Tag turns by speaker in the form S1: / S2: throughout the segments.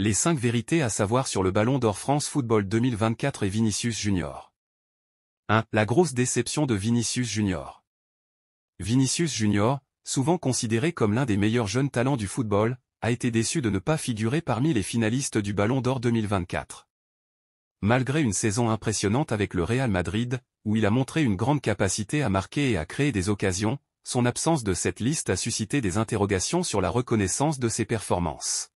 S1: Les 5 vérités à savoir sur le Ballon d'Or France Football 2024 et Vinicius Junior. 1. La grosse déception de Vinicius Junior. Vinicius Junior, souvent considéré comme l'un des meilleurs jeunes talents du football, a été déçu de ne pas figurer parmi les finalistes du Ballon d'Or 2024. Malgré une saison impressionnante avec le Real Madrid, où il a montré une grande capacité à marquer et à créer des occasions, son absence de cette liste a suscité des interrogations sur la reconnaissance de ses performances.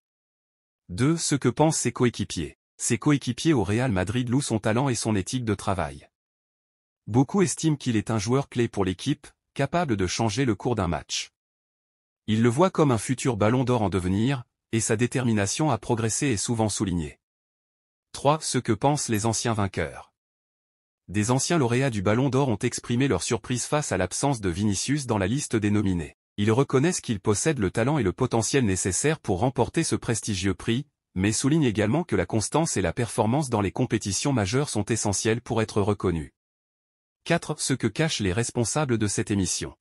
S1: 2. Ce que pensent ses coéquipiers. Ses coéquipiers au Real Madrid louent son talent et son éthique de travail. Beaucoup estiment qu'il est un joueur clé pour l'équipe, capable de changer le cours d'un match. Ils le voient comme un futur Ballon d'Or en devenir, et sa détermination à progresser est souvent soulignée. 3. Ce que pensent les anciens vainqueurs. Des anciens lauréats du Ballon d'Or ont exprimé leur surprise face à l'absence de Vinicius dans la liste des nominés. Ils reconnaissent qu'il possède le talent et le potentiel nécessaires pour remporter ce prestigieux prix, mais soulignent également que la constance et la performance dans les compétitions majeures sont essentielles pour être reconnus. 4. Ce que cachent les responsables de cette émission.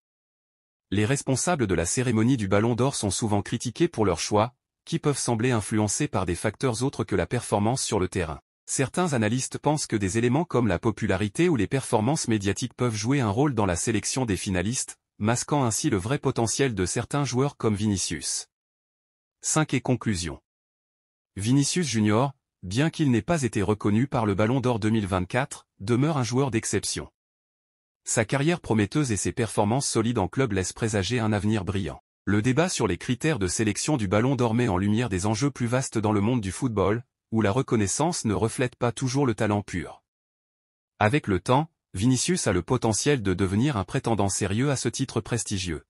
S1: Les responsables de la cérémonie du Ballon d'Or sont souvent critiqués pour leurs choix, qui peuvent sembler influencés par des facteurs autres que la performance sur le terrain. Certains analystes pensent que des éléments comme la popularité ou les performances médiatiques peuvent jouer un rôle dans la sélection des finalistes, masquant ainsi le vrai potentiel de certains joueurs comme Vinicius. 5. Et conclusion. Vinicius Junior, bien qu'il n'ait pas été reconnu par le Ballon d'Or 2024, demeure un joueur d'exception. Sa carrière prometteuse et ses performances solides en club laissent présager un avenir brillant. Le débat sur les critères de sélection du Ballon d'Or met en lumière des enjeux plus vastes dans le monde du football, où la reconnaissance ne reflète pas toujours le talent pur. Avec le temps, Vinicius a le potentiel de devenir un prétendant sérieux à ce titre prestigieux.